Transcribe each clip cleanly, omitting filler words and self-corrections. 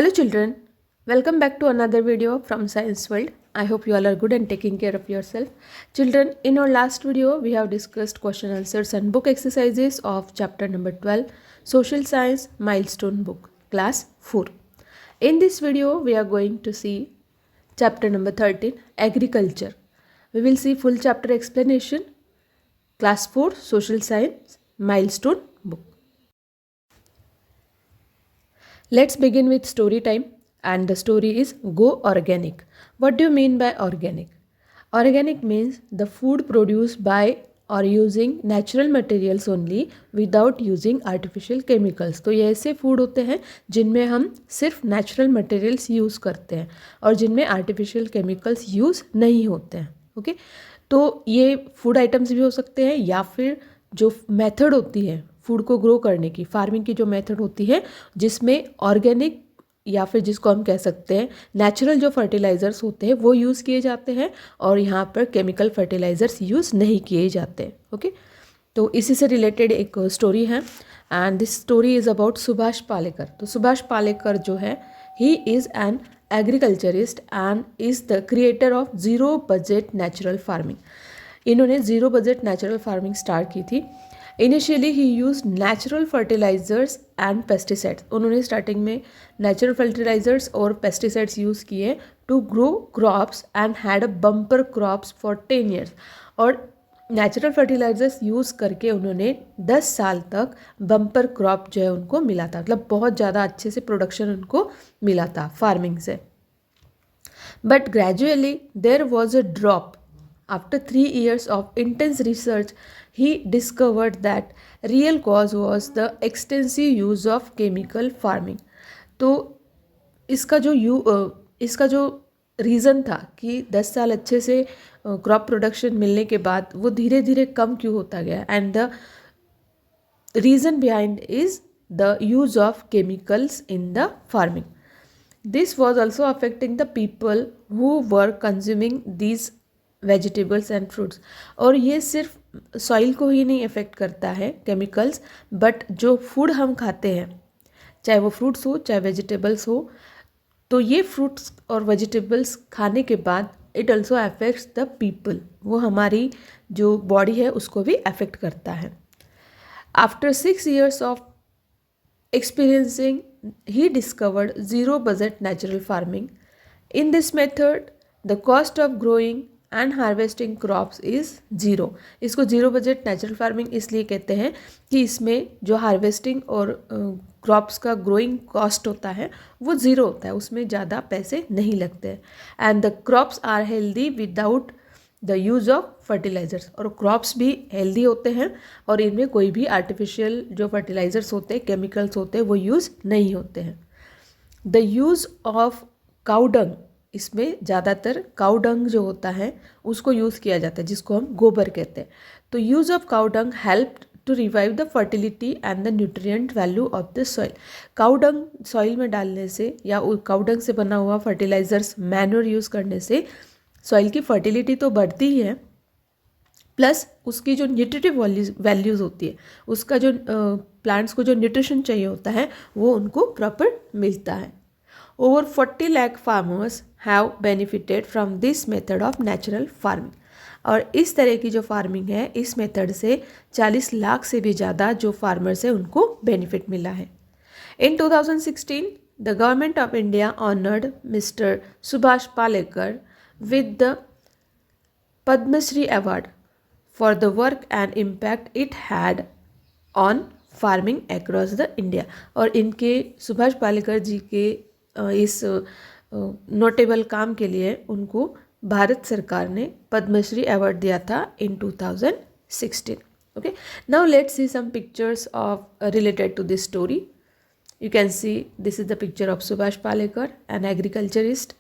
Hello children, welcome back to another video from Science World. I hope you all are good and taking care of yourself. Children, in our last video we have discussed question answers and book exercises of chapter number 12, Social Science Milestone Book, class 4. In this video we are going to see chapter number 13, Agriculture. We will see full chapter explanation, class 4, Social Science Milestone Book. Let's begin with story time, and the story is Go Organic. What do you mean by organic? Organic means the food produced by or using natural materials only without using artificial chemicals. तो ये ऐसे food होते हैं जिनमें हम सिर्फ natural materials use करते हैं और जिनमें आर्टिफिशियल केमिकल्स यूज़ नहीं होते हैं. ओके, तो ये फूड आइटम्स भी हो सकते हैं या फिर जो मेथड होती है फूड को ग्रो करने की, फार्मिंग की जो मेथड होती है जिसमें ऑर्गेनिक या फिर जिसको हम कह सकते हैं नेचुरल जो फर्टिलाइज़र्स होते हैं वो यूज़ किए जाते हैं और यहाँ पर केमिकल फर्टिलाइज़र्स यूज़ नहीं किए जाते हैं. ओके, तो इसी से रिलेटेड एक स्टोरी है and this story is about Subhash Palekar. तो सुभाष पालेकर जो है he is an agriculturist and is the creator of zero budget natural farming. इन्होंने zero budget natural farming start की थी. Initially he use natural fertilizers and pesticides. उन्होंने starting में natural fertilizers और pesticides use किए to grow crops and had a bumper crops for 10 years. और natural fertilizers use करके उन्होंने 10 साल तक बम्पर क्रॉप जो है उनको मिला था, मतलब बहुत ज़्यादा अच्छे से प्रोडक्शन उनको मिला था फार्मिंग से. But gradually there was a drop. After 3 years of intense research, he discovered that real cause was the extensive use of chemical farming. तो इसका जो रीज़न था कि 10 साल अच्छे से क्रॉप प्रोडक्शन मिलने के बाद वो धीरे धीरे कम क्यों होता गया, and the reason behind is the use of chemicals in the farming. This was also affecting the people who were consuming these vegetables and fruits. और ये सिर्फ सॉइल को ही नहीं अफेक्ट करता है केमिकल्स, बट जो फूड हम खाते हैं चाहे वो फ्रूट्स हो चाहे वेजिटेबल्स हो, तो ये फ्रूट्स और वेजिटेबल्स खाने के बाद it also affects the people. वो हमारी जो बॉडी है उसको भी अफेक्ट करता है. After 6 years of experiencing he discovered zero budget natural farming. In this method the cost of growing and harvesting crops is zero. इसको ज़ीरो बजट नेचुरल फार्मिंग इसलिए कहते हैं कि इसमें जो हार्वेस्टिंग और क्रॉप्स का ग्रोइंग कॉस्ट होता है वो ज़ीरो होता है, उसमें ज़्यादा पैसे नहीं लगते हैं. And the crops are healthy without the use of fertilisers. और क्रॉप्स भी हेल्दी होते हैं और इनमें कोई भी आर्टिफिशियल जो फर्टिलाइज़र्स होते हैं, केमिकल्स होते हैं, वो यूज़ नहीं होते हैं. द यूज़ ऑफ काउ डंग, इसमें ज़्यादातर काउ डंग जो होता है उसको यूज़ किया जाता है जिसको हम गोबर कहते हैं. तो use of cow dung help to revive the fertility and the nutrient value of the soil. Cow dung soil में डालने से या काउ डंग से बना हुआ फर्टिलाइज़र्स मैन्योर यूज़ करने से सॉइल की फर्टिलिटी तो बढ़ती ही है, प्लस उसकी जो न्यूट्रिटिव वैल्यूज़ होती है, उसका जो प्लांट्स को जो न्यूट्रिशन चाहिए होता है वो उनको प्रॉपर मिलता है. Over 40 lakh farmers have benefited from this method of natural farming. और इस तरह की जो फार्मिंग है इस मेथड से 40 लाख से भी ज़्यादा जो फार्मर्स है उनको बेनिफिट मिला है. In 2016, the government of India honored Mr. Subhash Palekar with the Padma Shri Award for the work and impact it had on farming across the India. और इनके सुभाष पालेकर जी के इस नोटेबल काम के लिए उनको भारत सरकार ने पद्मश्री अवार्ड दिया था in 2016. Okay, now let's see some pictures of related to this story. You can see this is the picture of Subhash Palekar, an agriculturist.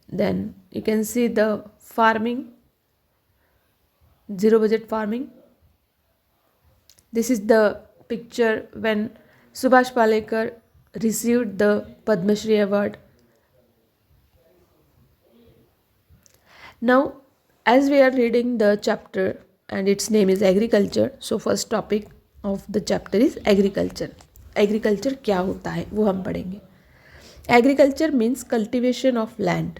Then you can see the farming, zero budget farming. This is the picture when Subhash Palekar received the Padma Shri Award. Now, as we are reading the chapter and its name is agriculture, so first topic of the chapter is agriculture. Agriculture क्या होता है वो हम पढ़ेंगे। Agriculture means cultivation of land.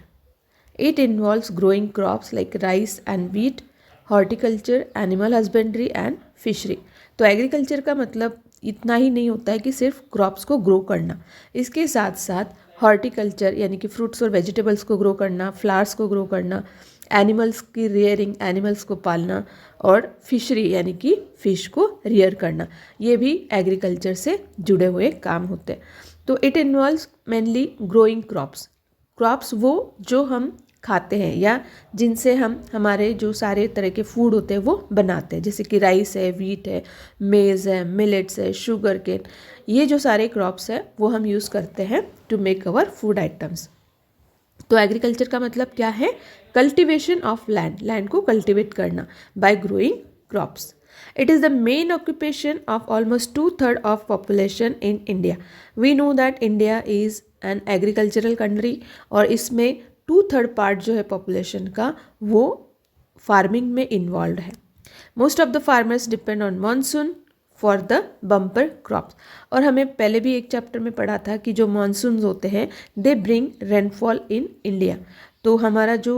It involves growing crops like rice and wheat, horticulture, animal husbandry and fishery. तो agriculture का मतलब इतना ही नहीं होता है कि सिर्फ क्रॉप्स को ग्रो करना, इसके साथ साथ हॉर्टिकल्चर यानी कि फ्रूट्स और वेजिटेबल्स को ग्रो करना, फ्लावर्स को ग्रो करना, एनिमल्स की रियरिंग, एनिमल्स को पालना, और फिशरी यानी कि फ़िश को रियर करना, ये भी एग्रीकल्चर से जुड़े हुए काम होते हैं। तो it involves mainly growing crops. Crops वो जो हम खाते हैं या जिनसे हम हमारे जो सारे तरह के फूड होते हैं वो बनाते हैं, जैसे कि राइस है, व्हीट है, मेज़ है, मिलेट्स है, शुगर केन, ये जो सारे क्रॉप्स हैं वो हम यूज़ करते हैं to make our food items. तो एग्रीकल्चर का मतलब क्या है? कल्टिवेशन ऑफ लैंड, लैंड को कल्टिवेट करना by growing crops. It is the main occupation of almost 2/3 of population in India. We know that India is an agricultural country और इसमें 2/3 part जो है पॉपुलेशन का वो फार्मिंग में इन्वॉल्व है। Most of the farmers depend on monsoon for the bumper crops. और हमें पहले भी एक चैप्टर में पढ़ा था कि जो मानसून होते हैं they bring rainfall in India. तो हमारा जो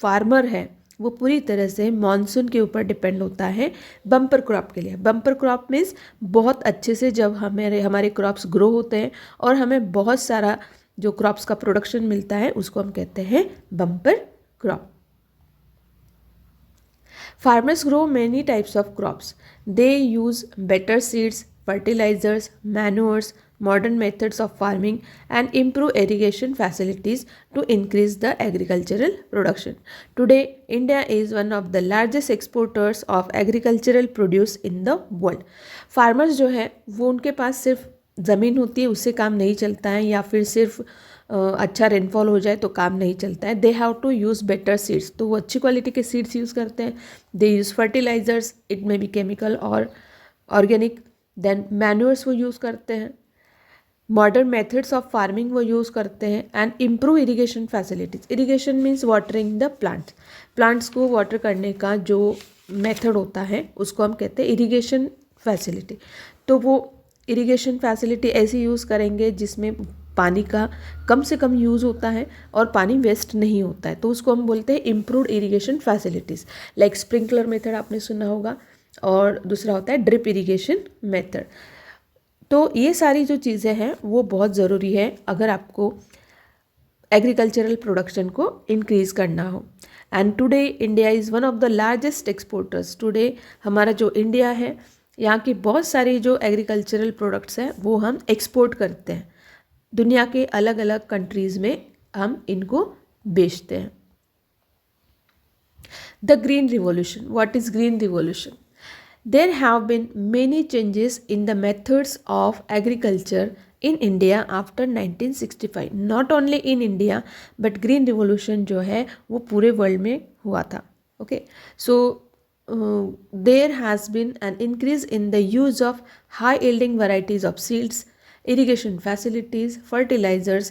फार्मर है वो पूरी तरह से मानसून के ऊपर डिपेंड होता है बम्पर क्रॉप के लिए। बम्पर क्रॉप मीन्स बहुत अच्छे से जब हमारे क्रॉप्स ग्रो होते हैं और हमें बहुत सारा जो क्रॉप्स का प्रोडक्शन मिलता है उसको हम कहते हैं bumper crop. Farmers grow many types of crops. They use better seeds, fertilizers, manures, modern methods of farming, and improve irrigation facilities to increase the agricultural production. Today, India is one of the largest exporters of agricultural produce in the world. Farmers जो है वो उनके पास सिर्फ ज़मीन होती है उससे काम नहीं चलता है, या फिर सिर्फ अच्छा रेनफॉल हो जाए तो काम नहीं चलता है। They have to use better seeds, तो वो अच्छी क्वालिटी के सीड्स यूज़ करते हैं। They use fertilizers, it may be chemical और ऑर्गेनिक। देन मैन्योर्स वो यूज़ करते हैं। मॉडर्न मेथड्स ऑफ फार्मिंग वो यूज़ करते हैं। And improve irrigation facilities. Irrigation means watering the plants. Plants को वाटर करने का जो मेथड होता है उसको हम कहते हैं इरीगेशन फैसिलिटी। तो वो इरीगेशन फैसिलिटी ऐसी यूज़ करेंगे जिसमें पानी का कम से कम यूज़ होता है और पानी वेस्ट नहीं होता है, तो उसको हम बोलते हैं improved irrigation facilities. Like sprinkler method आपने सुना होगा, और दूसरा होता है ड्रिप इरीगेशन मेथड। तो ये सारी जो चीज़ें हैं वो बहुत ज़रूरी है अगर आपको एग्रीकल्चरल प्रोडक्शन को इंक्रीज़ करना हो। And today India is one of the largest exporters. Today हमारा जो इंडिया है यहाँ की बहुत सारी जो एग्रीकल्चरल प्रोडक्ट्स हैं वो हम एक्सपोर्ट करते हैं, दुनिया के अलग अलग कंट्रीज़ में हम इनको बेचते हैं। The green revolution. What is green revolution? There have been many changes in the methods of agriculture in India after 1965। Not only in India but green revolution जो है वो पूरे वर्ल्ड में हुआ था। Okay, so there has been an increase in the use of high yielding varieties of seeds, irrigation facilities, fertilizers.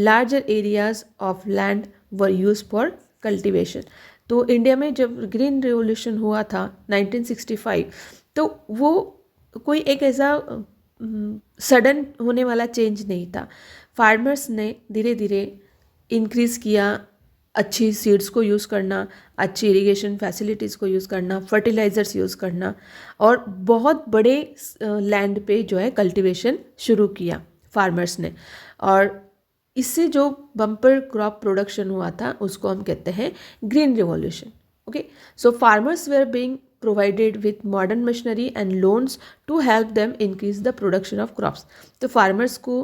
Larger areas of land were used for cultivation. तो India में जब ग्रीन रिवॉल्यूशन हुआ था 1965, तो वो कोई एक ऐसा सडन होने वाला चेंज नहीं था। फार्मर्स ने धीरे धीरे इंक्रीज़ किया अच्छी सीड्स को यूज़ करना, अच्छी इरिगेशन फैसिलिटीज़ को यूज़ करना, फर्टिलाइज़र्स यूज़ करना, और बहुत बड़े लैंड पे जो है कल्टीवेशन शुरू किया फार्मर्स ने। और इससे जो बम्पर क्रॉप प्रोडक्शन हुआ था उसको हम कहते हैं green revolution. Okay, so farmers were being provided with modern machinery and loans to help them increase the production of crops. तो फार्मर्स को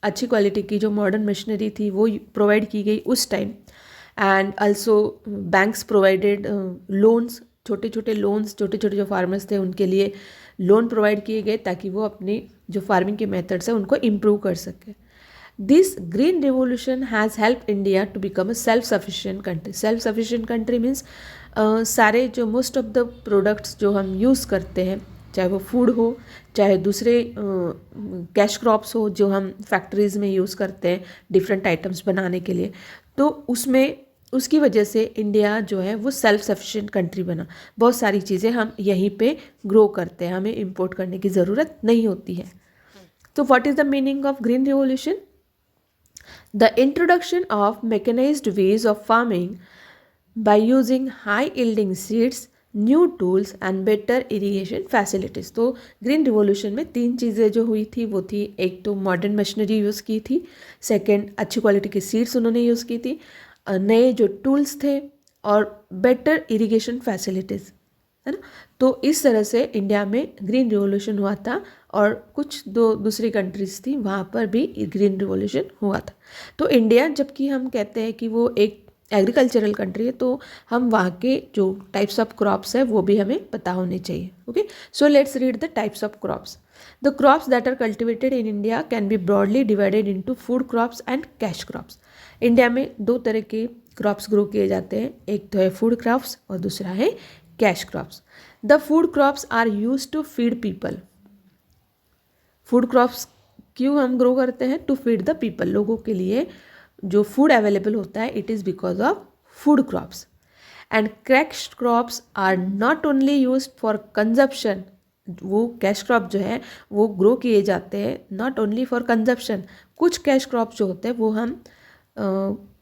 अच्छी क्वालिटी की जो मॉडर्न मशीनरी थी वो प्रोवाइड की गई उस time. And also banks provided loans, छोटे छोटे लोन्स, छोटे छोटे जो फार्मर्स थे उनके लिए लोन प्रोवाइड किए गए ताकि वो अपने जो फार्मिंग के मेथड्स हैं उनको इम्प्रूव कर सके। This green revolution has help India to become a self sufficient country. Self sufficient country means सारे जो मोस्ट ऑफ द प्रोडक्ट्स जो हम यूज़ करते हैं, चाहे वो फूड हो, चाहे दूसरे कैश क्रॉप्स हो जो हम फैक्ट्रीज़ में यूज़ करते हैं डिफरेंट आइटम्स बनाने के लिए, तो उसमें उसकी वजह से इंडिया जो है वो सेल्फ सफिशिएंट कंट्री बना। बहुत सारी चीज़ें हम यहीं पे ग्रो करते हैं, हमें इंपोर्ट करने की ज़रूरत नहीं होती है। तो what is the meaning of green revolution? The introduction of mechanised ways of farming by using high yielding seeds, new tools and better irrigation facilities। तो ग्रीन रिवॉल्यूशन में 3 चीज़ें जो हुई थी वो थी, एक तो मॉडर्न मशीनरी यूज़ की थी, सेकंड अच्छी क्वालिटी की सीड्स उन्होंने यूज़ की थी, नए जो टूल्स थे और बेटर इरिगेशन फैसिलिटीज़, है ना। तो इस तरह से इंडिया में ग्रीन रिवॉल्यूशन हुआ था और कुछ दूसरी कंट्रीज़ थी वहाँ पर भी ग्रीन रिवॉल्यूशन हुआ था। तो इंडिया, जबकि हम कहते हैं कि वो एक एग्रीकल्चरल कंट्री है, तो हम वहाँ के जो टाइप्स ऑफ क्रॉप्स है वो भी हमें पता होने चाहिए। Okay, so let's read the types of crops. The crops that are cultivated in India can be broadly divided into food crops and cash crops. India में 2 तरह के क्रॉप्स ग्रो किए जाते हैं, एक तो है फूड क्रॉप्स और दूसरा है cash crops. The food crops are use to feed people. Food crops क्यों हम ग्रो करते हैं? टू फीड द पीपल, लोगों के लिए जो फूड अवेलेबल होता है, it is because of food crops. And cash crops are not only use for consumption. वो कैश क्रॉप जो है वो ग्रो किए जाते हैं नॉट ओनली फॉर कंजप्शन। कुछ कैश क्रॉप जो होते हैं वो हम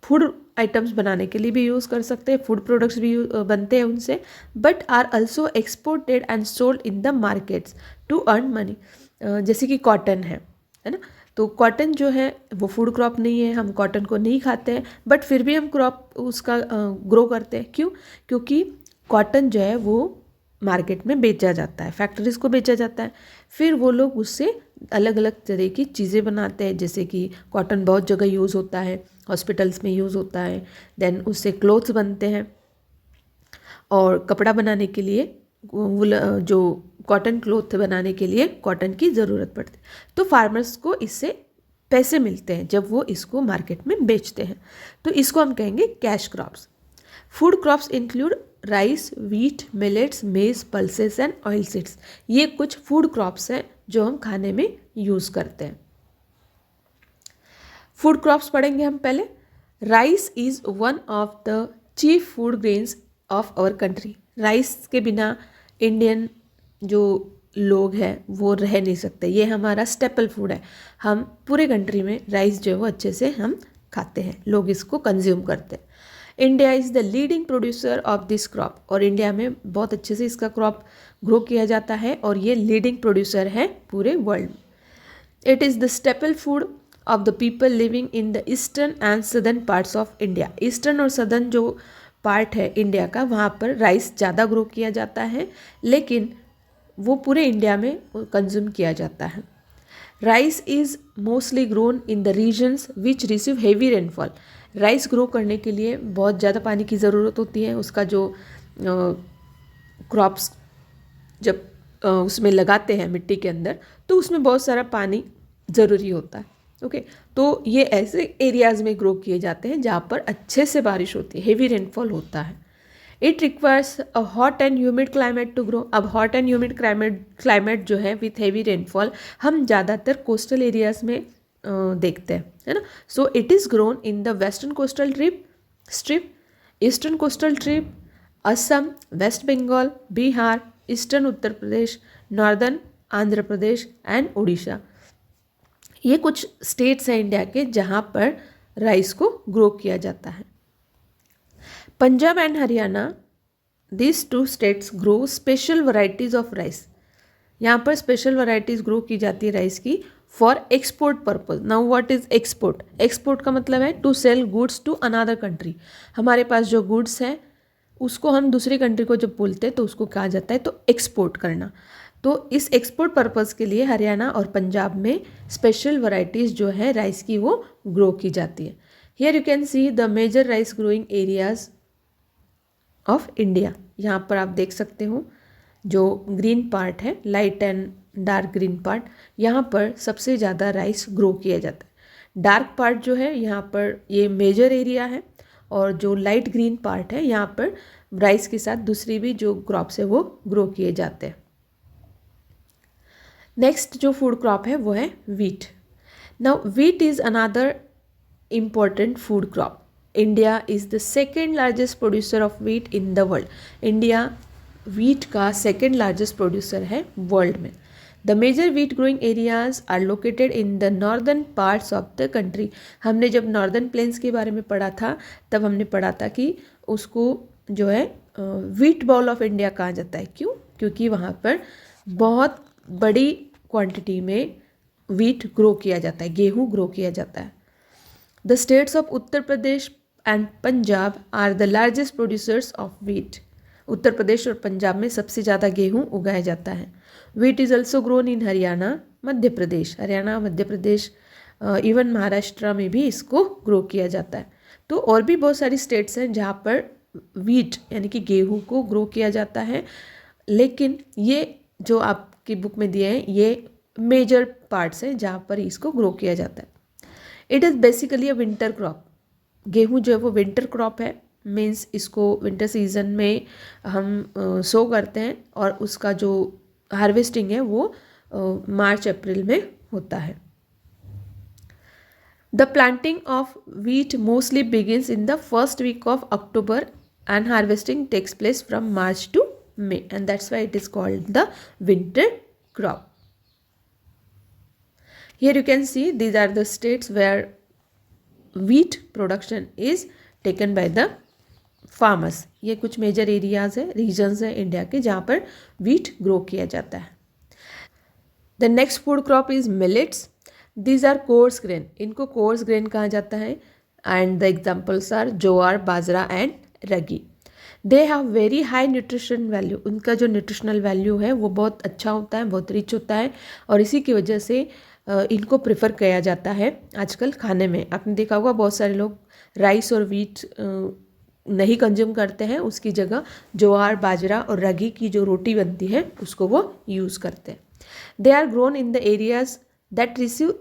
फूड आइटम्स बनाने के लिए भी यूज़ कर सकते हैं, फूड प्रोडक्ट्स भी बनते हैं उनसे, but are also exported and sold in the markets to earn money. जैसे कि कॉटन है ना, तो कॉटन जो है वो फूड क्रॉप नहीं है, हम कॉटन को नहीं खाते हैं, बट फिर भी हम क्रॉप उसका ग्रो करते हैं। क्यों? क्योंकि कॉटन जो है वो मार्केट में बेचा जाता है, फैक्ट्रीज़ को बेचा जाता है, फिर वो लोग उससे अलग अलग तरह की चीज़ें बनाते हैं। जैसे कि कॉटन बहुत जगह यूज़ होता है, हॉस्पिटल्स में यूज़ होता है, देन उससे क्लोथ्स बनते हैं और कपड़ा बनाने के लिए जो कॉटन क्लोथ बनाने के लिए कॉटन की ज़रूरत पड़ती है। तो फार्मर्स को इससे पैसे मिलते हैं जब वो इसको मार्केट में बेचते हैं, तो इसको हम कहेंगे cash crops. Food crops include rice, wheat, millets, मेज, पल्सेस एंड ऑयल सीड्स। ये कुछ फूड क्रॉप्स हैं जो हम खाने में यूज़ करते हैं। फूड क्रॉप्स पढ़ेंगे हम पहले। Rice is one of the chief food grains of our country. Rice के बिना इंडियन जो लोग हैं वो रह नहीं सकते, ये हमारा स्टेपल फूड है। हम पूरे कंट्री में राइस जो है वो अच्छे से हम खाते हैं, लोग इसको कंज्यूम करते हैं। India is the leading producer of this crop, और इंडिया में बहुत अच्छे से इसका क्रॉप ग्रो किया जाता है और ये लीडिंग प्रोड्यूसर है पूरे वर्ल्ड में। It is the staple food of the people living in the eastern and southern parts of India. Eastern और सदर्न जो पार्ट है इंडिया का, वहाँ पर राइस ज़्यादा ग्रो किया जाता है, लेकिन वो पूरे इंडिया में कंज्यूम किया जाता है। Rice is mostly grown in the regions which receive heavy rainfall. Rice grow करने के लिए बहुत ज़्यादा पानी की ज़रूरत होती है। उसका जो क्रॉप्स जब उसमें लगाते हैं मिट्टी के अंदर, तो उसमें बहुत सारा पानी ज़रूरी होता है। ओके, तो ये ऐसे एरियाज़ में ग्रो किए जाते हैं जहाँ पर अच्छे से बारिश होती है, हेवी रेनफॉल होता है। It requires a hot and humid climate to grow. अब हॉट एंड ह्यूमिड क्लाइमेट जो है विथ हेवी रेनफॉल हम ज़्यादातर कोस्टल एरियाज़ में देखते हैं, है ना। So it is grown in the western coastal strip, eastern coastal strip, Assam, West Bengal, Bihar, eastern Uttar Pradesh, northern Andhra Pradesh and Orissa. ये कुछ स्टेट्स हैं इंडिया के जहाँ पर राइस को ग्रो किया जाता है। Punjab and Haryana, this 2 states grow special varieties of rice. यहाँ पर स्पेशल वैरायटीज़ ग्रो की जाती है राइस की for export purpose. Now what is export? Export का मतलब है to sell goods to another country. हमारे पास जो गुड्स हैं उसको हम दूसरी कंट्री को जब बोलते हैं तो उसको कहा जाता है तो एक्सपोर्ट करना। तो इस एक्सपोर्ट पर्पज़ के लिए हरियाणा और पंजाब में स्पेशल वैरायटीज़ जो है राइस की वो ग्रो की जाती है। Here you can see the major rice growing areas of India. यहाँ पर आप देख सकते हो जो ग्रीन पार्ट है, light and dark green part, यहाँ पर सबसे ज़्यादा राइस ग्रो किया जाता है। डार्क पार्ट जो है यहाँ पर ये मेजर एरिया है, और जो लाइट ग्रीन पार्ट है यहाँ पर राइस के साथ दूसरी भी जो क्रॉप्स है वो ग्रो किए जाते हैं। नेक्स्ट जो फूड क्रॉप है वो है wheat. Now wheat is another important food crop. India is the second largest producer of wheat in the world. India wheat का सेकेंड लार्जेस्ट प्रोड्यूसर है वर्ल्ड में। The major wheat growing areas are located in the northern parts of the country. हमने जब northern plains के बारे में पढ़ा था तब हमने पढ़ा था कि उसको जो है वीट बॉल ऑफ इंडिया कहा जाता है। क्यों? क्योंकि वहाँ पर बहुत बड़ी क्वांटिटी में वीट ग्रो किया जाता है, गेहूँ ग्रो किया जाता है। The states of Uttar Pradesh and Punjab are the largest producers of wheat. Uttar Pradesh और पंजाब में सबसे ज़्यादा गेहूँ उगाया जाता है। Wheat is also grown in Haryana, Madhya Pradesh, Haryana Madhya Pradesh, even Maharashtra में भी इसको ग्रो किया जाता है। तो और भी बहुत सारी स्टेट्स हैं जहाँ पर वीट यानी कि गेहूँ को ग्रो किया जाता है, लेकिन ये जो आपकी बुक में दिए हैं ये मेजर पार्ट्स हैं जहाँ पर इसको ग्रो किया जाता है। It is basically a winter crop. गेहूँ जो है वो विंटर क्रॉप है, मीन्स इसको विंटर सीजन में हम सो करते हैं और उसका जो हार्वेस्टिंग है वो मार्च अप्रैल में होता है। The planting of wheat mostly begins in the first week of October and harvesting takes place from March to May, and that's why it is called the winter crop. Here you can see these are the states where wheat production is taken by the farmers. ये कुछ major areas है, regions है India के जहाँ पर wheat grow किया जाता है। The next food crop is millets. These are coarse grain. इनको coarse grain कहा जाता है and the examples are jowar, bajra and ragi. They have very high nutrition value. उनका जो न्यूट्रिशनल वैल्यू है वो बहुत अच्छा होता है, बहुत रिच होता है और इसी की वजह से इनको प्रेफर किया जाता है आजकल खाने में। आपने देखा होगा बहुत सारे लोग राइस और वीट नहीं कंज्यूम करते हैं, उसकी जगह ज्वार, बाजरा और रागी की जो रोटी बनती है उसको वो यूज़ करते हैं। They are grown in the areas that receive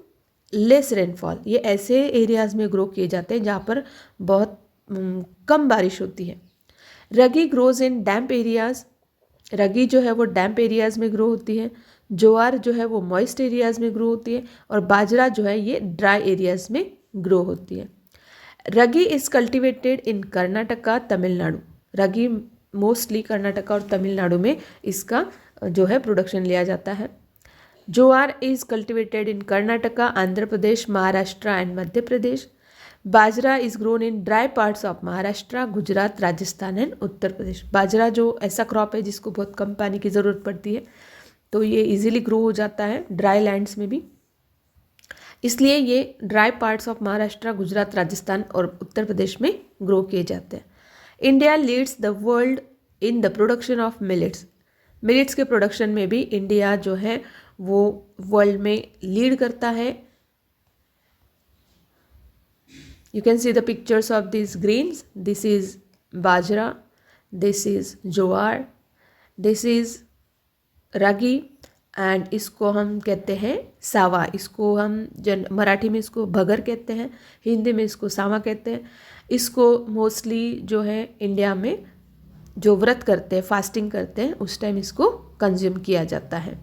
less rainfall. ये ऐसे एरियाज़ में ग्रो किए जाते हैं जहाँ पर बहुत कम बारिश होती है। रगी ग्रोज इन डैम्प एरियाज़। रगी जो है वो डैम्प एरियाज़ में ग्रो होती है। ज्वार जो है वो मॉइस्ट एरियाज़ में ग्रो होती है और बाजरा जो है ये ड्राई एरियाज़ में ग्रो होती है। Ragi is cultivated in Karnataka, Tamil Nadu. Ragi mostly Karnataka और तमिलनाडु में इसका जो है प्रोडक्शन लिया जाता है। Jowar is cultivated in Karnataka, Andhra Pradesh, Maharashtra and Madhya Pradesh. Bajra is grown in dry parts of Maharashtra, Gujarat, Rajasthan and Uttar Pradesh. Bajra जो ऐसा क्रॉप है जिसको बहुत कम पानी की ज़रूरत पड़ती है, तो ये इजीली ग्रो हो जाता है ड्राई लैंड्स में भी, इसलिए ये dry parts of Maharashtra, Gujarat, Rajasthan और उत्तर प्रदेश में ग्रो किए जाते हैं। India leads the world in the production of millets. Millets के प्रोडक्शन में भी इंडिया जो है वो वर्ल्ड में लीड करता है। You can see the pictures of these grains. This is bajra, this is jowar, this is ragi and इसको हम कहते हैं सावा। इसको हम मराठी में इसको भगर कहते हैं, हिंदी में इसको सावा कहते हैं। इसको मोस्टली जो है इंडिया में जो व्रत करते हैं, फास्टिंग करते हैं, उस टाइम इसको कंज्यूम किया जाता है।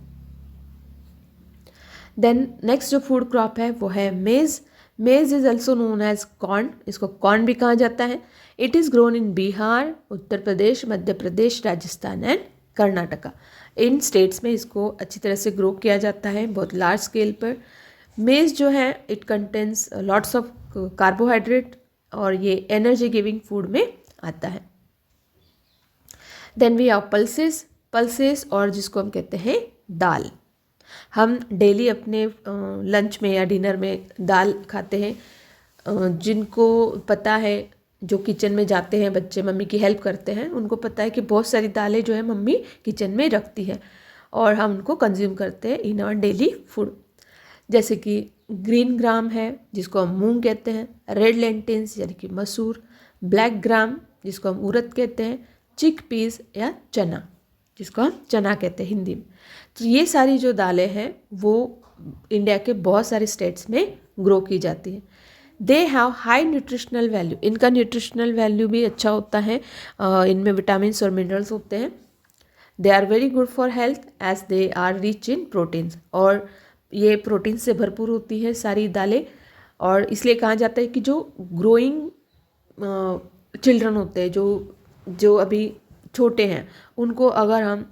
देन नेक्स्ट जो फूड क्रॉप है वो है maize. Maize is also known as corn. इसको कॉर्न भी कहा जाता है। It is grown in Bihar, Uttar Pradesh, Madhya Pradesh, Rajasthan and Karnataka. इन स्टेट्स में इसको अच्छी तरह से ग्रो किया जाता है बहुत लार्ज स्केल पर। मेज़ जो है it contains lots of carbohydrate और ये एनर्जी गिविंग फूड में आता है। Then we have pulses. Pulses और जिसको हम कहते हैं दाल। हम डेली अपने लंच में या डिनर में दाल खाते हैं। जिनको पता है, जो किचन में जाते हैं बच्चे, मम्मी की हेल्प करते हैं, उनको पता है कि बहुत सारी दालें जो है मम्मी किचन में रखती है और हम उनको कंज्यूम करते हैं इन आवर डेली फूड। जैसे कि ग्रीन ग्राम है जिसको हम मूंग कहते हैं, रेड लेंटिल्स यानी कि मसूर, ब्लैक ग्राम जिसको हम उड़द कहते हैं, चिक पीस या चना जिसको हम चना कहते हैं हिंदी में। तो ये सारी जो दालें हैं वो इंडिया के बहुत सारे स्टेट्स में ग्रो की जाती हैं। They have high nutritional value. इनका न्यूट्रिशनल वैल्यू भी अच्छा होता है, इनमें विटामिन्स और मिनरल्स होते हैं। They are very good for health as they are rich in proteins. और ये प्रोटीन से भरपूर होती है सारी दालें, और इसलिए कहा जाता है कि जो ग्रोइंग चिल्ड्रन होते हैं, जो अभी छोटे हैं, उनको अगर हम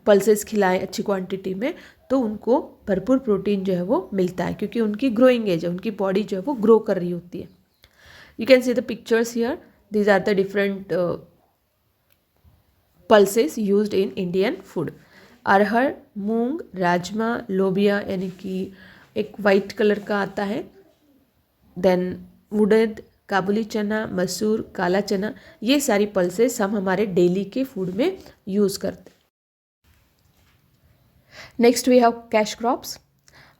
पल्सेस खिलाएं अच्छी क्वांटिटी में तो उनको भरपूर प्रोटीन जो है वो मिलता है, क्योंकि उनकी ग्रोइंग एज है, उनकी बॉडी जो है वो ग्रो कर रही होती है. You can see the pictures here. These are the different pulses used in Indian food. Arhar, moong, rajma, lobia यानी कि एक वाइट कलर का आता है, देन उड़द, काबुली चना, मसूर, काला चना, ये सारी पल्सेस हम हमारे डेली के फूड में यूज़ करते हैं. Next we have cash crops.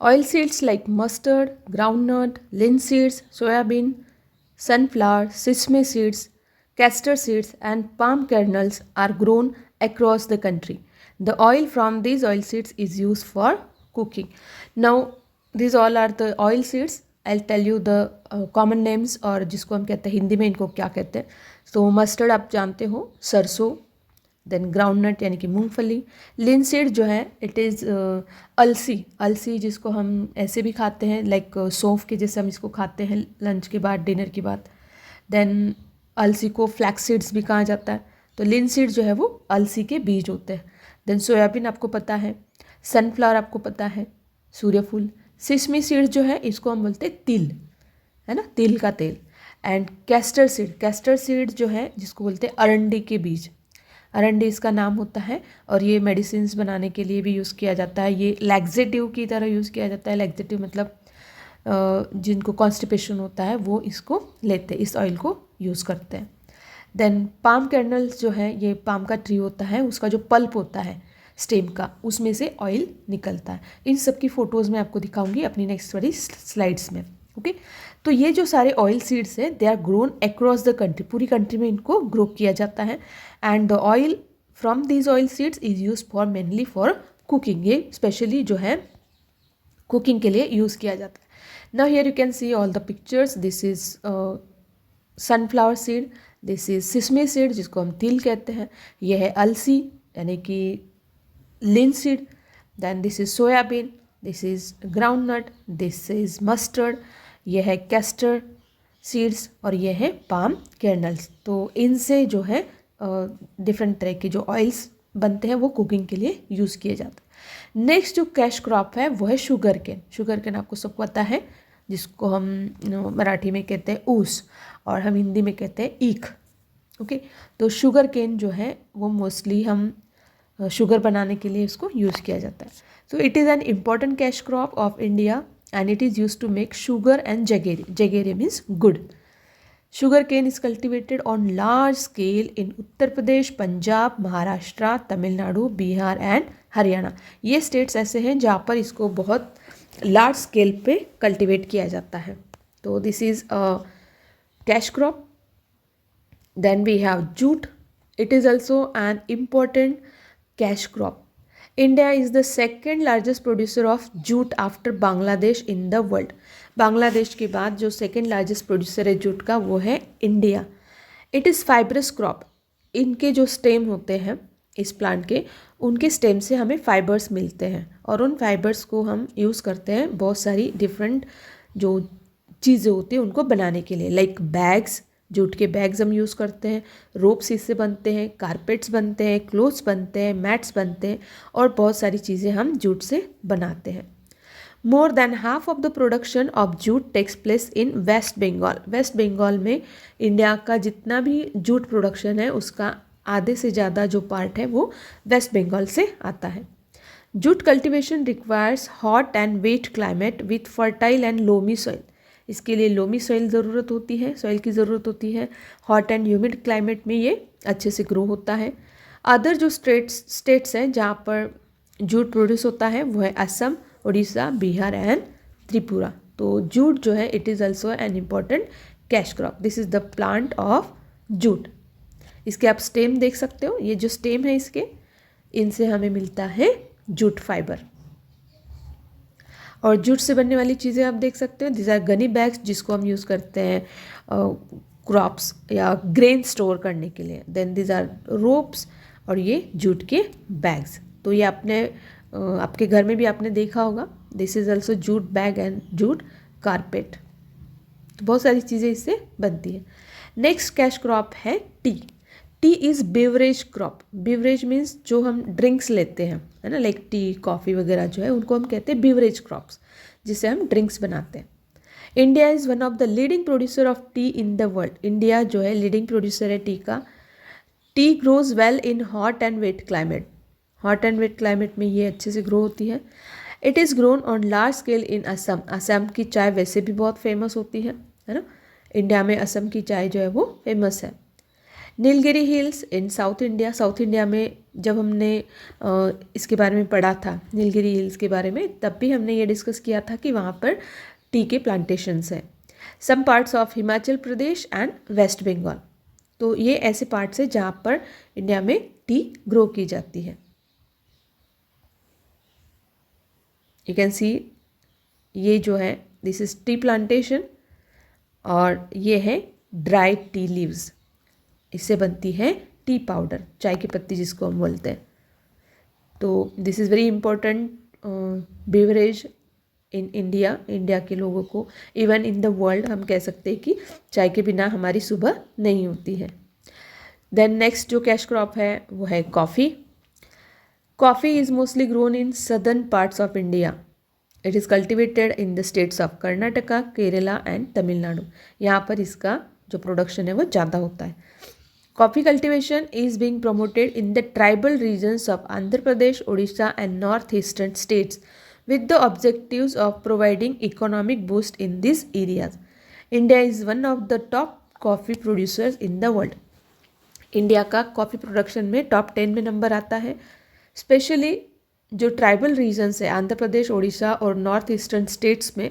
Oil seeds like mustard, groundnut, linseeds, soyabean, sunflower, sesame seeds, castor seeds and palm kernels are grown across the country. The oil from these oil seeds is used for cooking. Now these all are the oil seeds. I'll tell you the common names और जिसको हम कहते हैं हिंदी में इनको क्या कहते हैं. तो मस्टर्ड आप जानते हो, सरसों, देन ग्राउंडनट यानी कि मूंगफली. लिनसीड जो है इट इज़ अलसी जिसको हम ऐसे भी खाते हैं, लाइक सौंफ के जैसे हम इसको खाते हैं लंच के बाद, डिनर के बाद. देन अलसी को फ्लैक्स सीड्स भी कहा जाता है. तो लिनसीड जो है वो अलसी के बीज होते हैं. देन सोयाबीन आपको पता है, सनफ्लावर आपको पता है, सूर्यफूल. सिसमी सीड जो है इसको हम बोलते हैं तिल, है ना, तिल का तेल. एंड कैस्टर सीड जो है जिसको बोलते हैं अरंडी के बीज. अरंडी इसका नाम होता है और ये मेडिसिन्स बनाने के लिए भी यूज़ किया जाता है. ये लैक्सेटिव की तरह यूज़ किया जाता है. लैक्सेटिव मतलब जिनको कॉन्स्टिपेशन होता है वो इसको लेते हैं, इस ऑयल को यूज़ करते हैं. देन पाम कर्नल्स जो है, ये पाम का ट्री होता है, उसका जो पल्प होता है स्टेम का, उसमें से ऑयल निकलता है. इन सब की फ़ोटोज़ मैं आपको दिखाऊंगी अपनी नेक्स्ट वाली स्लाइड्स में. ओके, तो ये जो सारे ऑयल सीड्स हैं they are grown across the country. पूरी कंट्री में इनको ग्रो किया जाता है. And the oil from these oil seeds is use for mainly for cooking. ये स्पेशली जो है कुकिंग के लिए यूज़ किया जाता है. Now here you can see all the pictures. This is sunflower seed, this is sesame seed जिसको हम तिल कहते हैं, यह है अलसी यानी कि linseed. Then this is soybean, this is groundnut, this is mustard, यह है कैस्टर सीड्स और यह है पाम कर्नल्स. तो इनसे जो है डिफरेंट तरह के जो ऑयल्स बनते हैं वो कुकिंग के लिए यूज़ किए जाते हैं. नेक्स्ट जो कैश क्रॉप है वो है शुगर केन. शुगर केन आपको सब पता है, जिसको हम मराठी में कहते हैं ऊस और हम हिंदी में कहते हैं ईख. ओके, तो शुगर केन जो है वो मोस्टली हम शुगर बनाने के लिए इसको यूज़ किया जाता है. सो it is an important cash crop of India and it is used to make sugar and jaggery. Jaggery means good. Sugar cane is cultivated on large scale in Uttar Pradesh, Punjab, Maharashtra, Tamil Nadu, Bihar and Haryana. ये states ऐसे हैं जहाँ पर इसको बहुत large scale पे cultivate किया जाता है. तो this is a cash crop. Then we have jute. It is also an important cash crop. India is the second largest producer of jute after Bangladesh in the world. Bangladesh के बाद जो second largest producer है jute का वो है India. It is fibrous crop. इनके जो stem होते हैं इस प्लांट के, उनके स्टेम से हमें फाइबर्स मिलते हैं और उन फाइबर्स को हम यूज़ करते हैं बहुत सारी डिफरेंट जो चीज़ें होती हैं उनको बनाने के लिए. लाइक बैग्स, जूट के बैग्स हम यूज़ करते हैं, रोप्स इससे बनते हैं, कारपेट्स बनते हैं, क्लोथ्स बनते हैं, मैट्स बनते हैं और बहुत सारी चीज़ें हम जूट से बनाते हैं. More than half of the production of jute takes place in West Bengal. West Bengal में इंडिया का जितना भी जूट प्रोडक्शन है उसका आधे से ज़्यादा जो पार्ट है वो वेस्ट बंगाल से आता है. Jute cultivation requires hot and wet climate with fertile and loamy soil. इसके लिए लोमी सॉइल ज़रूरत होती है, सॉइल की ज़रूरत होती है. हॉट एंड ह्यूमिड क्लाइमेट में ये अच्छे से ग्रो होता है. अदर जो स्टेट्स हैं जहाँ पर जूट प्रोड्यूस होता है वो है असम, उड़ीसा, बिहार एंड त्रिपुरा. तो जूट जो है it is also an important cash crop. This is the plant of jute. इसके आप स्टेम देख सकते हो, ये जो स्टेम है इसके, इनसे हमें मिलता है जूट फाइबर. और जूट से बनने वाली चीज़ें आप देख सकते हो. दिस आर गनी बैग्स जिसको हम यूज़ करते हैं क्रॉप्स या ग्रेन स्टोर करने के लिए. देन दिस आर रोप्स और ये जूट के बैग्स. तो ये आपके घर में भी आपने देखा होगा. This is also jute bag and jute carpet. तो बहुत सारी चीज़ें इससे बनती हैं. नेक्स्ट कैश क्रॉप है T. T is beverage crop. Beverage means जो हम ड्रिंक्स लेते हैं, है ना, लाइक टी कॉफ़ी वगैरह जो है उनको हम कहते हैं बेवरेज क्रॉप्स, जिससे हम ड्रिंक्स बनाते हैं. India is one of the leading producer of tea in the world. India जो है लीडिंग प्रोड्यूसर है टी का. Tea grows well in hot and wet climate. Hot and wet climate में ये अच्छे से ग्रो होती है. It is grown on large scale in Assam. Assam की चाय वैसे भी बहुत फेमस होती है ना. इंडिया में असम की चाय जो है वो फेमस है. नीलगिरी हिल्स इन साउथ इंडिया. साउथ इंडिया में जब हमने इसके बारे में पढ़ा था, नीलगिरी हिल्स के बारे में, तब भी हमने ये डिस्कस किया था कि वहाँ पर टी के प्लांटेशंस हैं. Some parts of Himachal Pradesh and West Bengal. तो ये ऐसे पार्ट्स हैं जहाँ पर इंडिया में टी ग्रो की जाती है. यू कैन सी ये जो है दिस इज टी प्लांटेशन, और ये है ड्राई टी लीव्स. इससे बनती है टी पाउडर, चाय की पत्ती जिसको हम बोलते हैं. तो this is very important beverage in India. India के लोगों को, इवन इन द वर्ल्ड, हम कह सकते हैं कि चाय के बिना हमारी सुबह नहीं होती है. देन नेक्स्ट जो कैश क्रॉप है वो है coffee. Coffee is mostly grown in southern parts of India. It is cultivated in the states of Karnataka, Kerala and Tamil Nadu. यहाँ पर इसका जो प्रोडक्शन है वो ज़्यादा होता है. Coffee cultivation is being promoted in the tribal regions of Andhra Pradesh, Odisha and north eastern states with the objectives of providing economic boost in these areas. India is one of the top coffee producers in the world. India का coffee production में top 10 में number आता है. Specially जो tribal regions है, आंध्र प्रदेश, उड़ीसा और north eastern states में,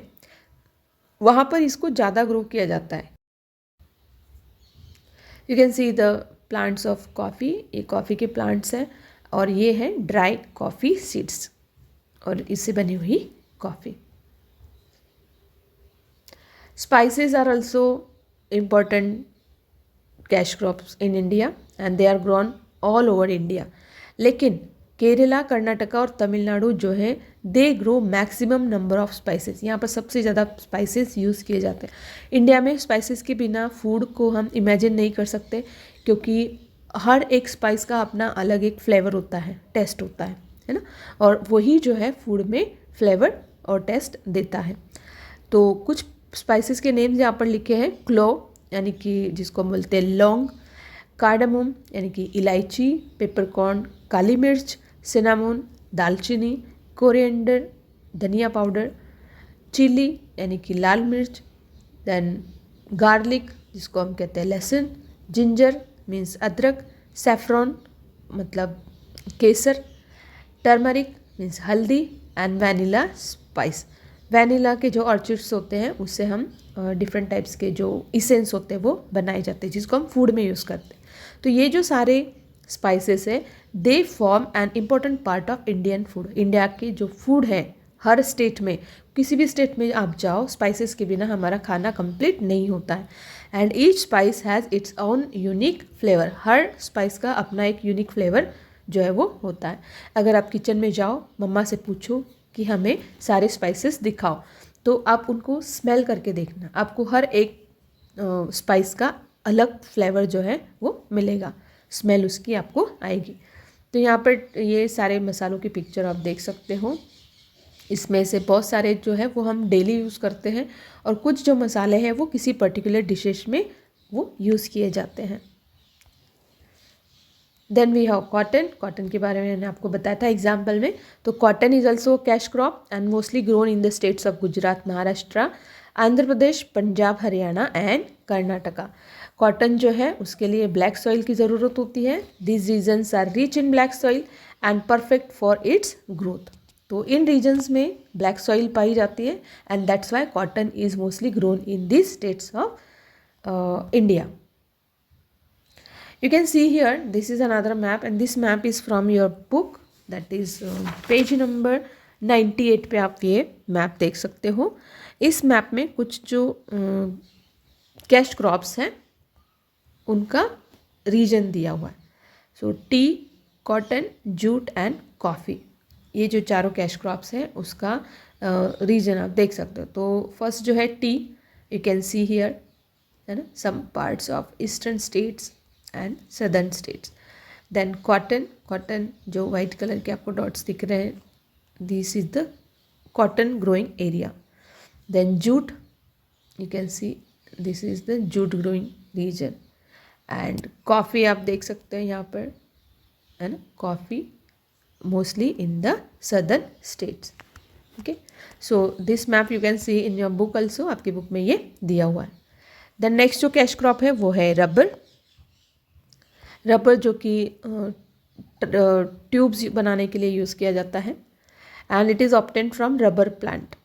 वहाँ पर इसको ज़्यादा ग्रो किया जाता है. You can see the plants of coffee. ये कॉफ़ी के प्लांट्स हैं और ये है ड्राई कॉफ़ी सीड्स और इससे बनी हुई coffee. Spices are also important cash crops in India and they are grown all over India. लेकिन केरला, कर्नाटका और तमिलनाडु जो है they grow maximum number of spices. यहाँ पर सबसे ज़्यादा स्पाइसेस यूज़ किए जाते हैं. इंडिया में स्पाइसेस के बिना फूड को हम इमेजिन नहीं कर सकते, क्योंकि हर एक स्पाइस का अपना अलग एक फ्लेवर होता है, टेस्ट होता है ना, और वही जो है फूड में फ्लेवर और टेस्ट देता है. तो कुछ स्पाइसेस के नेम्स यहाँ पर लिखे हैं. क्लोव यानी कि जिसको हम बोलते हैं लौंग, कार्डमम यानी कि इलायची, पेपरकॉर्न, काली मिर्च, सिनामोन, दालचीनी, कोरिएंडर धनिया पाउडर, चिली यानी कि लाल मिर्च, देन गार्लिक जिसको हम कहते हैं लहसुन, जिंजर मीन्स अदरक, सेफ्रॉन मतलब केसर, टर्मरिक मीन्स हल्दी एंड वैनिला स्पाइस. वैनिला के जो ऑर्चिड्स होते हैं उससे हम डिफरेंट टाइप्स के जो इसेंस होते हैं वो बनाए जाते हैं, जिसको हम फूड में यूज़ करते हैं. तो ये जो सारे स्पाइसेस है they form an important part of Indian food. India के जो फूड है हर स्टेट में, किसी भी स्टेट में आप जाओ, स्पाइसेस के बिना हमारा खाना कंप्लीट नहीं होता है. And each spice has its own unique flavour. Her spice का अपना एक यूनिक फ्लेवर जो है वो होता है. अगर आप किचन में जाओ, मम्मा से पूछो कि हमें सारे स्पाइसेस दिखाओ, तो आप उनको स्मेल करके देखना, आपको हर एक स्पाइस का अलग फ्लेवर जो है वो मिलेगा, स्मेल उसकी आपको आएगी. तो यहाँ पर ये सारे मसालों की पिक्चर आप देख सकते हो. इसमें से बहुत सारे जो है वो हम डेली यूज़ करते हैं, और कुछ जो मसाले हैं वो किसी पर्टिकुलर डिशेस में वो यूज़ किए जाते हैं. Then we have cotton. Cotton के बारे में मैंने आपको बताया था एग्जाम्पल में. तो cotton is also cash crop and mostly grown in the states of Gujarat, Maharashtra, Andhra Pradesh, Punjab, Haryana and Karnataka. Cotton जो है उसके लिए ब्लैक सॉइल की ज़रूरत होती है. These regions are rich in black soil and perfect for its growth. तो इन रीजन्स में ब्लैक सॉइल पाई जाती है and that's why cotton is mostly grown in this states of India. You can see here, this is another map and this map is from your book, that is page number 98 पे आप ये map देख सकते हो. इस map में कुछ जो कैश क्रॉप्स हैं उनका रीजन दिया हुआ है. So tea, cotton, jute and coffee, ये जो चारों कैश क्रॉप्स हैं उसका रीजन आप देख सकते हो. तो फर्स्ट जो है tea, you can see here, है ना, some parts of eastern states and southern states. Then cotton, cotton जो वाइट कलर के आपको डॉट्स दिख रहे हैं, this is the cotton growing area. Then jute, you can see this is the jute growing region. And coffee आप देख सकते हैं यहाँ पर, है ना, coffee mostly in the southern states. Okay, so this map you can C in your book also, आपकी book में ये दिया हुआ है. देन नेक्स्ट जो कैश क्रॉप है वो है रबर. रबर जो कि ट्यूब्स बनाने के लिए यूज़ किया जाता है. And it is obtain from rubber plant.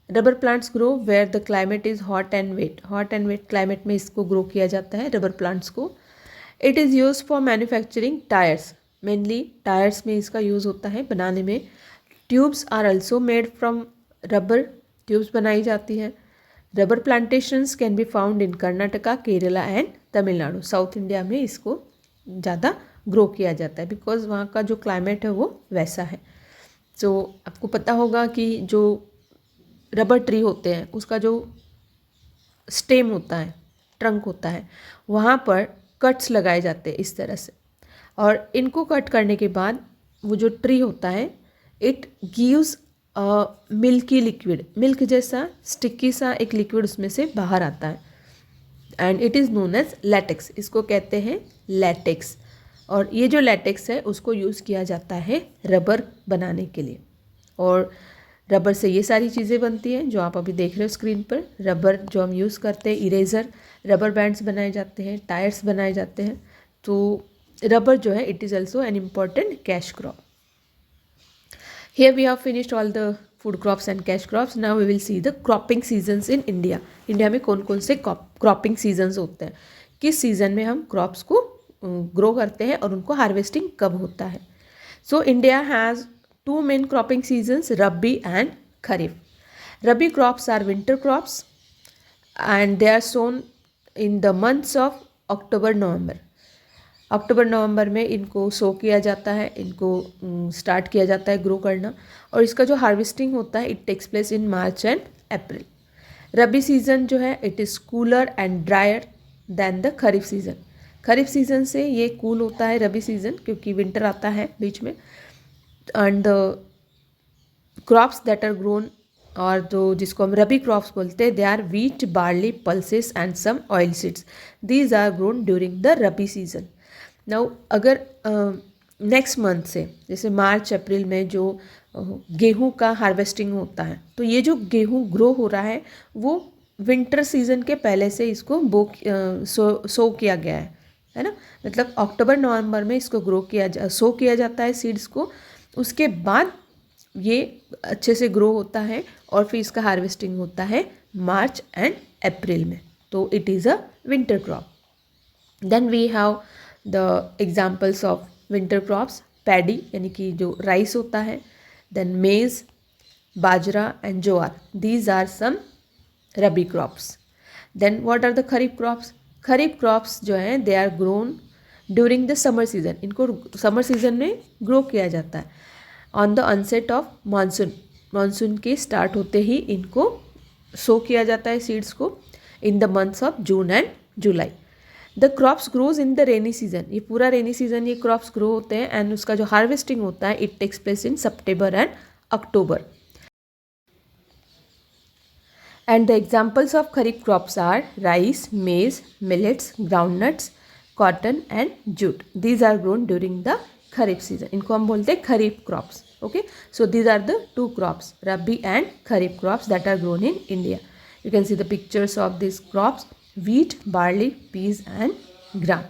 Rubber plants grow where the climate is hot and wet. Hot and wet climate में इसको ग्रो किया जाता है रबर प्लांट्स को. It is use for manufacturing tyres. Mainly tyres में इसका use होता है बनाने में. Tubes are also made from rubber. Tubes बनाई जाती हैं. Rubber plantations can be found in Karnataka, Kerala and Tamil Nadu. South India में इसको ज़्यादा ग्रो किया जाता है बिकॉज वहाँ का जो क्लाइमेट है वो वैसा है. सो आपको पता होगा कि जो रबर ट्री होते हैं उसका जो स्टेम होता है, ट्रंक होता है, वहाँ पर कट्स लगाए जाते हैं इस तरह से. और इनको कट करने के बाद वो जो ट्री होता है it gives milky liquid. Milk जैसा स्टिकी सा एक लिक्विड उसमें से बाहर आता है. And it is known as latex. इसको कहते हैं लैटेक्स. और ये जो लैटेक्स है उसको यूज़ किया जाता है रबर बनाने के लिए. और रबर से ये सारी चीज़ें बनती हैं जो आप अभी देख रहे हो स्क्रीन पर. रबर जो हम यूज़ करते हैं, इरेज़र, रबर बैंड्स बनाए जाते हैं, टायर्स बनाए जाते हैं. तो रबर जो है it is also an important cash crop. Here we have finished all the food crops and cash crops. Now we will see the cropping seasons in India. India में कौन कौन से क्रॉपिंग सीजन्स होते हैं, किस season में हम crops को ग्रो करते हैं और उनको हार्वेस्टिंग कब होता है. So India has two main cropping seasons, rabi and kharif. Rabi crops are winter crops and they are sown in the months of October November. अक्टूबर नवंबर में इनको सो किया जाता है, इनको स्टार्ट किया जाता है ग्रो करना. और इसका जो हार्वेस्टिंग होता है it takes place in March and April. Rabi season जो है it is cooler and drier than the kharif season. Kharif season से ये कूल होता है रबी सीज़न क्योंकि विंटर आता है बीच में. And the crops that are grown, और जो जिसको हम रबी क्रॉप्स बोलते हैं, they are wheat, barley, pulses and some oil seeds. These are grown during the rabi season. Now अगर नेक्स्ट मंथ से, जैसे मार्च अप्रैल में जो गेहूं का हार्वेस्टिंग होता है, तो ये जो गेहूं ग्रो हो रहा है वो विंटर सीजन के पहले से इसको सो किया गया है ना. मतलब अक्टूबर नवंबर में इसको सो किया जाता है सीड्स को. उसके बाद ये अच्छे से ग्रो होता है और फिर इसका हार्वेस्टिंग होता है मार्च एंड अप्रैल में. तो it is a winter crop. Then we have the examples of winter crops. Paddy यानी कि जो राइस होता है, then maize, bajra and jowar. These are some rabi crops. Then what are the kharif crops. Kharif crops जो हैं they are grown during the summer season. इनको summer season में grow किया जाता है. On the onset of monsoon, monsoon के स्टार्ट होते ही इनको सो किया जाता है सीड्स को in the months of June and July. The crops grows in the rainy season. ये पूरा रेनी सीजन ये क्रॉप्स ग्रो होते हैं एंड उसका जो हार्वेस्टिंग होता है it takes place in September and October. And the examples of kharif crops are rice, maize, millets, groundnuts, cotton and jute. These are grown during the kharif season. इनको हम बोलते हैं kharif crops. Okay, so these are the two crops, rabi and kharif crops that are grown in India. You can see the pictures of this crops: wheat, barley, peas and gram.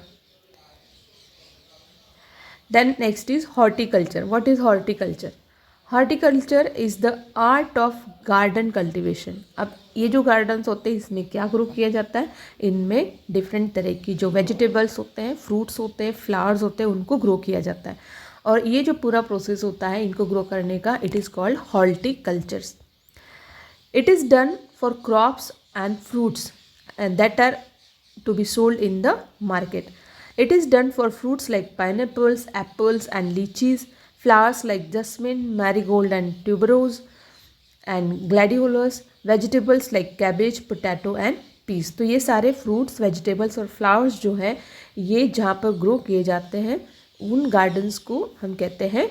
Then next is horticulture. What is horticulture? Horticulture is the art of garden cultivation. अब ये जो gardens होते हैं इसमें क्या grow किया जाता है, इनमें डिफरेंट तरह की जो वेजिटेबल्स होते हैं, फ्रूट्स होते हैं, फ्लावर्स होते हैं, उनको ग्रो किया जाता है. और ये जो पूरा प्रोसेस होता है इनको ग्रो करने का it is called horticultures. It is done for crops and fruits and that are to be sold in the market. It is done for fruits like pineapples, apples and lychees, flowers like jasmine, marigold and tuberose and gladiolus, vegetables like cabbage, potato and peas. तो ये सारे fruits, vegetables और flowers जो हैं ये जहाँ पर grow किए जाते हैं उन गार्डन्स को हम कहते हैं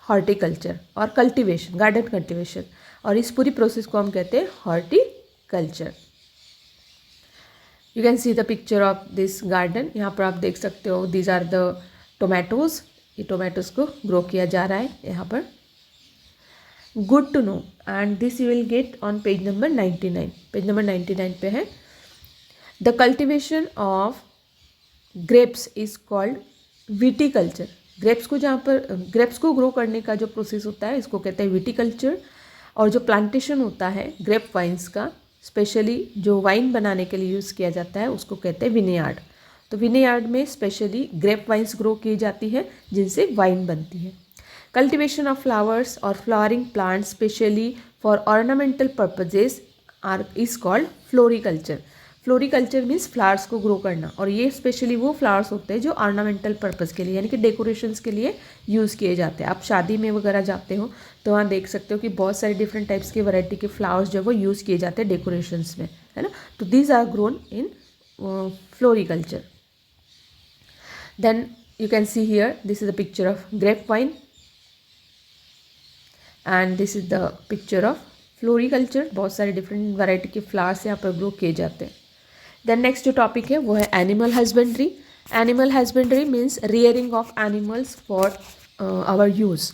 हॉर्टिकल्चर और कल्टीवेशन, गार्डन कल्टीवेशन, और इस पूरी प्रोसेस को हम कहते हैं horticulture. You can see the picture of this garden. यहाँ पर आप देख सकते हो दीज आर द टोमेटोज़। ये टोमेटोज़ को ग्रो किया जा रहा है यहाँ पर। Good to know, and this you will get on page number 99। Page number 99 पे है। The cultivation of grapes is called viticulture. Grapes को जहाँ पर ग्रेप्स को ग्रो करने का जो प्रोसेस होता है इसको कहते हैं विटिकल्चर। और जो प्लांटेशन होता है ग्रेप वाइन्स का, स्पेशली जो वाइन बनाने के लिए यूज़ किया जाता है उसको कहते हैं विनेयार्ड। तो विनेयार्ड में स्पेशली ग्रेप वाइन्स ग्रो की जाती है जिनसे वाइन बनती है। कल्टिवेशन ऑफ फ्लावर्स और flowering plants specially for ornamental purposes are is called floriculture. Floriculture means flowers को ग्रो करना, और ये स्पेशली वो फ्लावर्स होते हैं जो ऑर्नामेंटल पर्पज़ के लिए यानी कि डेकोरेशंस के लिए यूज़ किए जाते हैं। आप शादी में वगैरह जाते हो तो वहाँ देख सकते हो कि बहुत सारे डिफरेंट टाइप्स के वैरायटी के फ्लावर्स जो वो यूज़ किए जाते हैं डेकोरेशंस में, है ना। तो these are grown in floriculture. Then you can see here this is the picture of grape wine and this is the picture of floriculture. बहुत सारे डिफरेंट वैरायटी के फ्लावर्स यहाँ पर ग्रो किए जाते हैं। देन नेक्स्ट जो टॉपिक है वो है animal husbandry. Animal husbandry means rearing of animals for our use.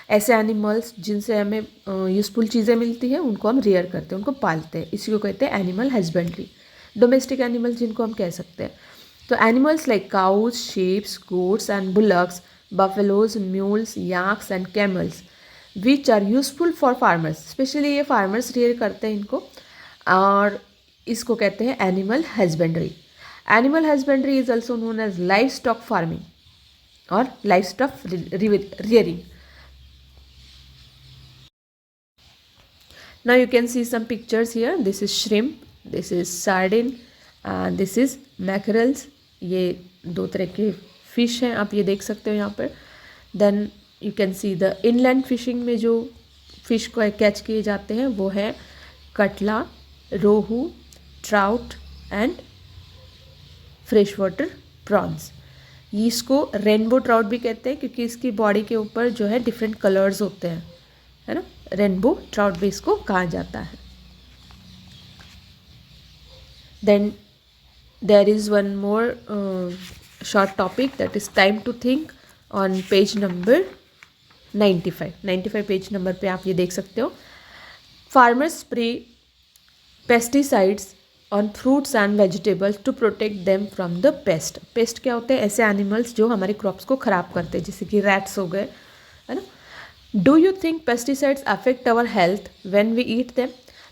ऐसे एनिमल्स जिनसे हमें यूज़फुल चीज़ें मिलती हैं उनको हम रियर करते हैं, उनको पालते हैं, इसी को कहते हैं एनिमल हस्बेंड्री। डोमेस्टिक एनिमल्स जिनको हम कह सकते हैं, तो animals like cows, sheep, goats and bullocks, buffaloes, mules, yaks and camels which are useful for farmers। Specially ये फार्मर्स रियर करते हैं इनको, और इसको कहते हैं animal husbandry. Animal husbandry is also known as livestock farming और livestock rearing. Now you can see some pictures here. This is shrimp, this is sardine and this is mackerels। ये दो तरह के fish हैं, आप ये देख सकते हो यहाँ पर। Then you can see the inland fishing में जो फिश को कैच किए जाते हैं वो है katla, rohu, trout and fresh water prawns. इसको रेनबो ट्राउट भी कहते हैं क्योंकि इसकी बॉडी के ऊपर जो है डिफरेंट कलर्स होते हैं, है ना। रेनबो ट्राउट भी इसको कहा जाता है। Then there is one more short topic that is time to think on page number 95 page number पे आप ये देख सकते हो। Farmers spray pesticides on fruits and vegetables to protect them from the pest. Pest क्या होते हैं? ऐसे एनिमल्स जो हमारे क्रॉप्स को ख़राब करते हैं, जैसे कि रैट्स हो गए, है ना। Do you think pesticides affect our health when we eat them?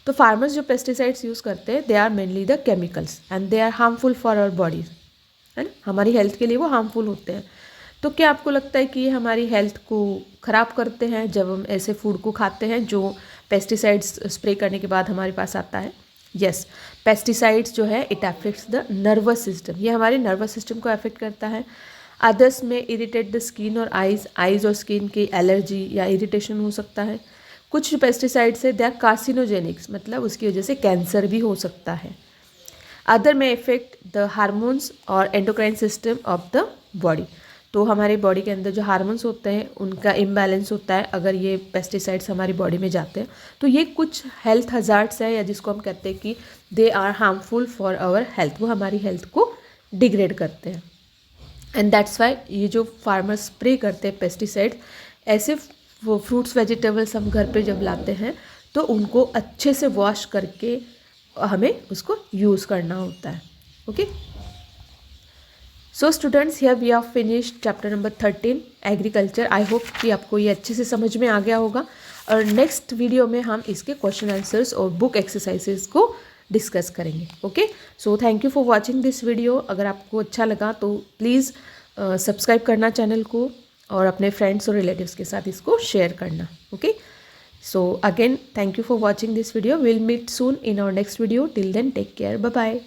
तो फार्मर्स जो पेस्टिसाइड्स यूज़ करते हैं they are mainly the chemicals and they are harmful for our body, है ना। हमारी हेल्थ के लिए वो हार्मफुल होते हैं। तो क्या आपको लगता है कि ये हमारी हेल्थ को ख़राब करते हैं जब हम ऐसे फूड को खाते हैं जो पेस्टिसाइड्स स्प्रे करने के बाद हमारे पास आता है? यस, पेस्टिसाइड्स जो है it affects the nervous system. ये हमारे नर्वस सिस्टम को अफेक्ट करता है। अदर्स में इरिटेट द स्किन और आइज़ और स्किन की एलर्जी या इरिटेशन हो सकता है। कुछ पेस्टिसाइड्स है दे आर कार्सिनोजेनिक्स, मतलब उसकी वजह से कैंसर भी हो सकता है। अदर में इफेक्ट द हार्मोन्स और endocrine system of the body. तो हमारे बॉडी के अंदर जो हार्मोन्स होते हैं उनका इम्बैलेंस होता है अगर ये पेस्टिसाइड्स हमारी बॉडी में जाते हैं। तो ये कुछ हेल्थ हजार्ड्स है, या जिसको हम कहते हैं कि they are harmful for our health, वो हमारी हेल्थ को डिग्रेड करते हैं। एंड दैट्स वाई ये जो फार्मर्स स्प्रे करते हैं पेस्टिसाइड्स, ऐसे वो फ्रूट्स वेजिटेबल्स हम घर पे जब लाते हैं तो उनको अच्छे से वॉश करके हमें उसको यूज़ करना होता है। Okay, so students, here we have finished chapter number 13 agriculture. I hope कि आपको ये अच्छे से समझ में आ गया होगा, और नेक्स्ट वीडियो में हम इसके क्वेश्चन आंसर्स और बुक एक्सरसाइजेस को डिस्कस करेंगे। Okay, so thank you for watching this video. अगर आपको अच्छा लगा तो प्लीज़ सब्सक्राइब करना चैनल को, और अपने फ्रेंड्स और रिलेटिव्स के साथ इसको शेयर करना। Okay, so again thank you for watching this video. Will meet soon in our next video. Till then take care, bye bye.